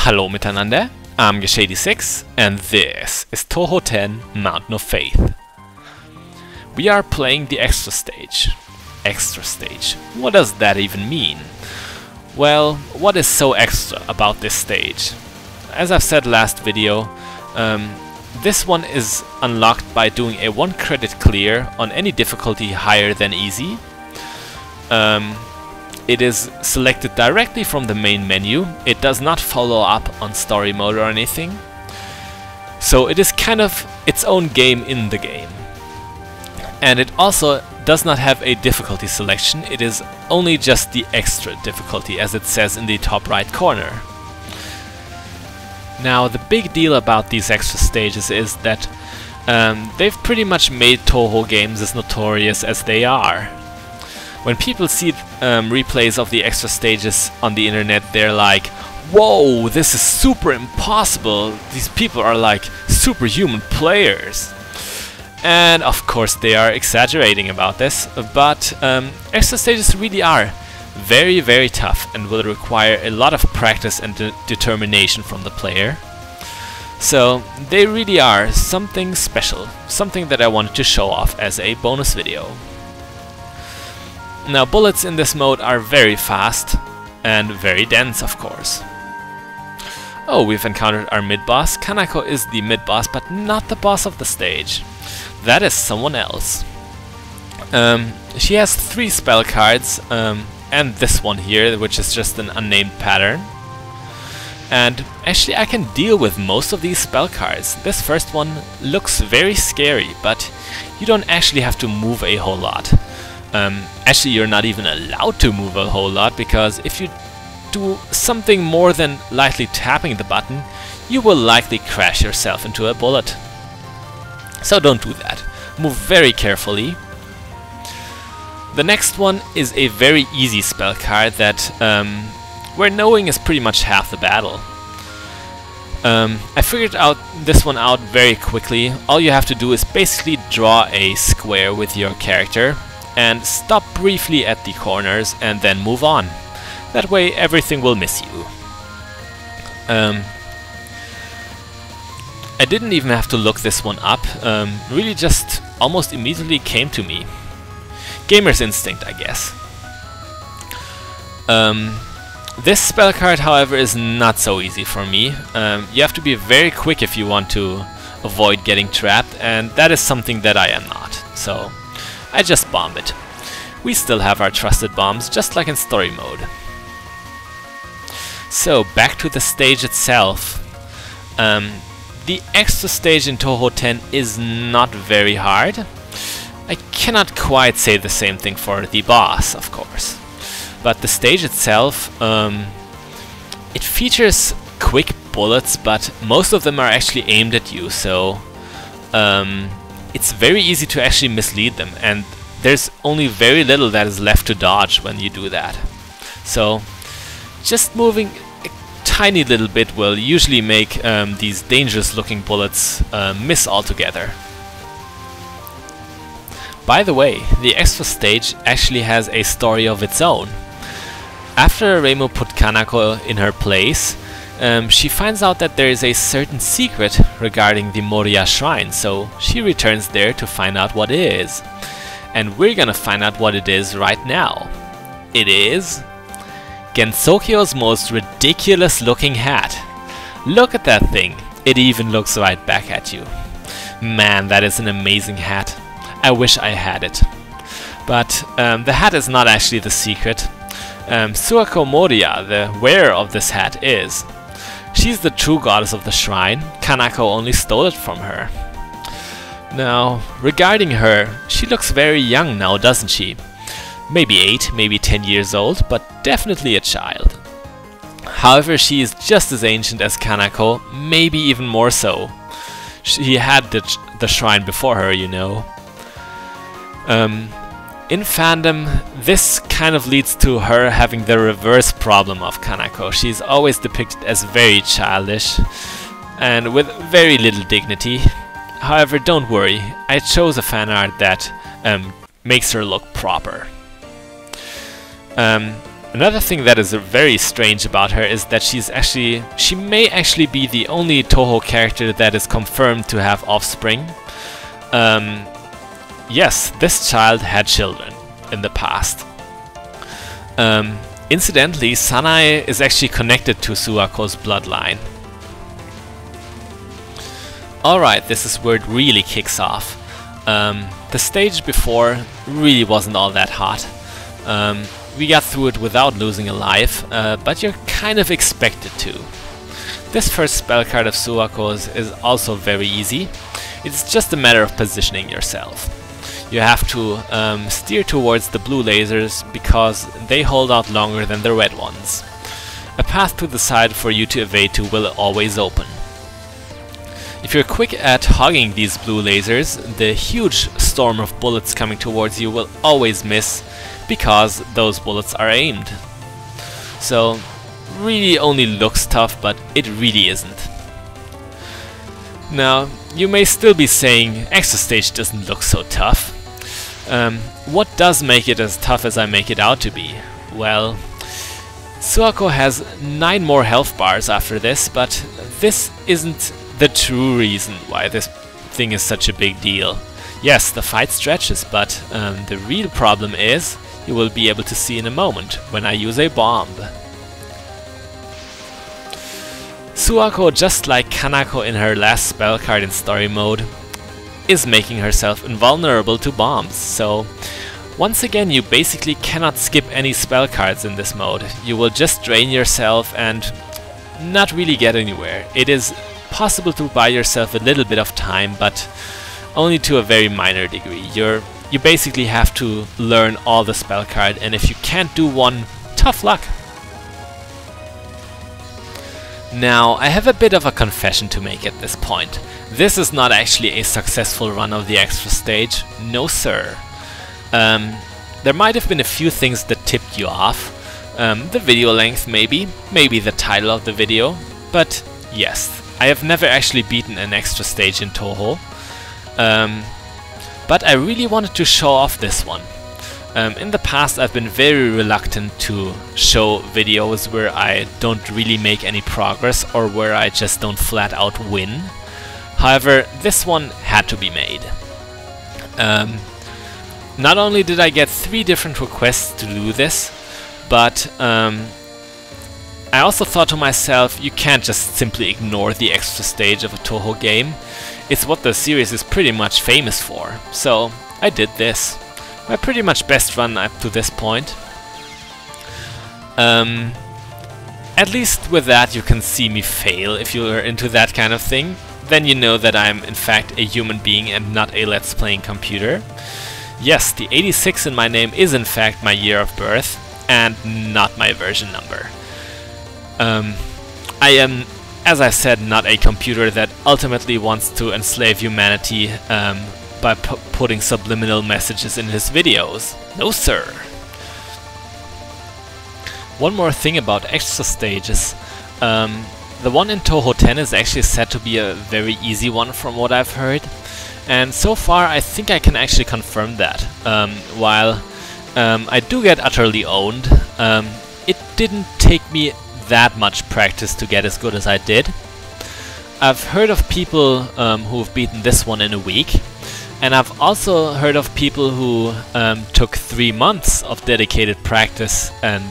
Hallo miteinander, I'm a.k.a. and this is Touhou 10 Mountain of Faith. We are playing the extra stage. Extra stage. What does that even mean? Well, what is so extra about this stage? As I've said last video, this one is unlocked by doing a 1 credit clear on any difficulty higher than easy. It is selected directly from the main menu. It does not follow up on story mode or anything. So it is kind of its own game in the game. And it also does not have a difficulty selection. It is only just the extra difficulty, as it says in the top right corner. Now, the big deal about these extra stages is that they've pretty much made Touhou games as notorious as they are. When people see replays of the extra stages on the internet, they're like, whoa, this is super impossible, these people are like superhuman players. And of course they are exaggerating about this, but extra stages really are very, very tough and will require a lot of practice and determination from the player. So they really are something special, something that I wanted to show off as a bonus video. Now, bullets in this mode are very fast and very dense, of course. Oh, we've encountered our mid-boss. Kanako is the mid-boss, but not the boss of the stage. That is someone else. She has 3 spell cards, and this one here, which is just an unnamed pattern. And actually I can deal with most of these spell cards. This first one looks very scary, but you don't actually have to move a whole lot. Actually, you're not even allowed to move a whole lot, because if you do something more than lightly tapping the button, you will likely crash yourself into a bullet. So don't do that. Move very carefully. The next one is a very easy spell card that where knowing is pretty much half the battle. I figured out this one out very quickly. All you have to do is basically draw a square with your character and stop briefly at the corners and then move on. That way everything will miss you. I didn't even have to look this one up, really just almost immediately came to me. Gamer's instinct, I guess. This spell card, however, is not so easy for me. You have to be very quick if you want to avoid getting trapped, and that is something that I am not. So I just bomb it. We still have our trusted bombs, just like in story mode. So back to the stage itself. The extra stage in Touhou 10 is not very hard. I cannot quite say the same thing for the boss, of course. But the stage itself, it features quick bullets, but most of them are actually aimed at you, so it's very easy to actually mislead them, and there's only very little that is left to dodge when you do that. So just moving a tiny little bit will usually make these dangerous looking bullets miss altogether. By the way, the extra stage actually has a story of its own. After Reimu put Kanako in her place, she finds out that there is a certain secret regarding the Moriya shrine, so she returns there to find out what it is. And we're gonna find out what it is right now. It is Gensokyo's most ridiculous looking hat. Look at that thing, it even looks right back at you. Man, that is an amazing hat. I wish I had it. But the hat is not actually the secret. Suako Moriya, the wearer of this hat, is. She's the true goddess of the shrine. Kanako only stole it from her. Now, regarding her, she looks very young now, doesn't she? Maybe 8, maybe 10 years old, but definitely a child. However, she is just as ancient as Kanako, maybe even more so. She had the shrine before her, you know. In fandom, this kind of leads to her having the reverse problem of Kanako. She's always depicted as very childish and with very little dignity. However, don't worry, I chose a fan art that makes her look proper. Another thing that is very strange about her is that she may actually be the only Touhou character that is confirmed to have offspring. Yes, this child had children in the past. Incidentally, Sanae is actually connected to Suako's bloodline. Alright, this is where it really kicks off. The stage before really wasn't all that hot. We got through it without losing a life, but you're kind of expected to. This first spell card of Suako's is also very easy. It's just a matter of positioning yourself. You have to steer towards the blue lasers because they hold out longer than the red ones. A path to the side for you to evade to will always open. If you're quick at hogging these blue lasers, the huge storm of bullets coming towards you will always miss because those bullets are aimed. So, really only looks tough, but it really isn't. Now, you may still be saying, Extra Stage doesn't look so tough. What does make it as tough as I make it out to be? Well, Suako has 9 more health bars after this, but this isn't the true reason why this thing is such a big deal. Yes, the fight stretches, but the real problem is, you will be able to see in a moment when I use a bomb. Suako, just like Kanako in her last spell card in story mode, is making herself invulnerable to bombs, so once again you basically cannot skip any spell cards in this mode. You will just drain yourself and not really get anywhere. It is possible to buy yourself a little bit of time, but only to a very minor degree. You basically have to learn all the spell card, and if you can't do one, tough luck. Now, I have a bit of a confession to make at this point. This is not actually a successful run of the extra stage, no sir. There might have been a few things that tipped you off. The video length maybe the title of the video, but yes, I have never actually beaten an extra stage in Touhou. But I really wanted to show off this one. In the past I've been very reluctant to show videos where I don't really make any progress or where I just don't flat out win. However, this one had to be made. Not only did I get 3 different requests to do this, but I also thought to myself, you can't just simply ignore the extra stage of a Touhou game. It's what the series is pretty much famous for. So I did this. My pretty much best run up to this point. At least with that you can see me fail if you're into that kind of thing. Then you know that I'm in fact a human being and not a let's playing computer. Yes, the 86 in my name is in fact my year of birth and not my version number. I am, as I said, not a computer that ultimately wants to enslave humanity by putting subliminal messages in his videos. No sir! One more thing about extra stages. The one in Touhou 10 is actually said to be a very easy one from what I've heard. And so far I think I can actually confirm that. While I do get utterly owned, it didn't take me that much practice to get as good as I did. I've heard of people who've beaten this one in a week, and I've also heard of people who took 3 months of dedicated practice and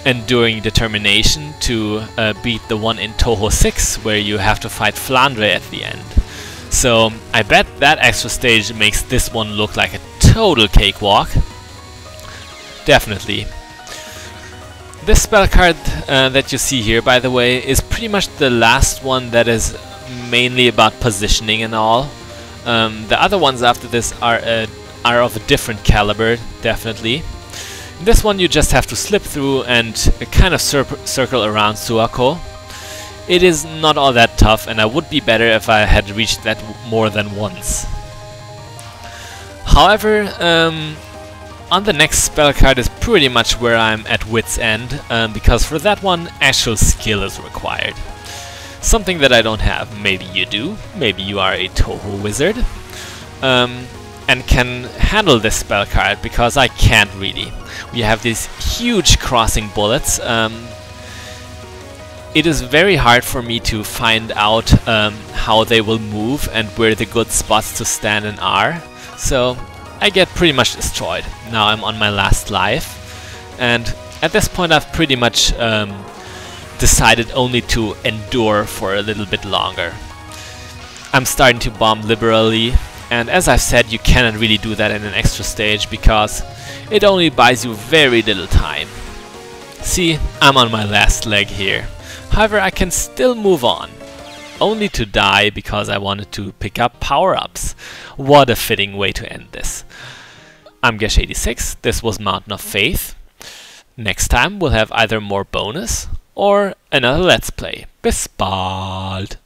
enduring determination to beat the one in Touhou-series, where you have to fight Flandre at the end. So I bet that extra stage makes this one look like a total cakewalk. Definitely. This spell card that you see here, by the way, is pretty much the last one that is mainly about positioning and all. The other ones after this are of a different caliber, definitely. In this one you just have to slip through and kind of circle around Suako. It is not all that tough, and I would be better if I had reached that more than once. However, on the next spell card is pretty much where I'm at wit's end, because for that one actual skill is required. Something that I don't have. Maybe you do, maybe you are a Touhou wizard. and can handle this spell card, because I can't really. We have these huge crossing bullets. It is very hard for me to find out how they will move and where the good spots to stand in are. So I get pretty much destroyed. Now I'm on my last life, and at this point I've pretty much decided only to endure for a little bit longer. I'm starting to bomb liberally, and as I've said, you cannot really do that in an extra stage because it only buys you very little time. See, I'm on my last leg here. However, I can still move on, only to die because I wanted to pick up power-ups. What a fitting way to end this. I'm Gesh86, this was Mountain of Faith. Next time we'll have either more bonus or another Let's Play. Bis bald!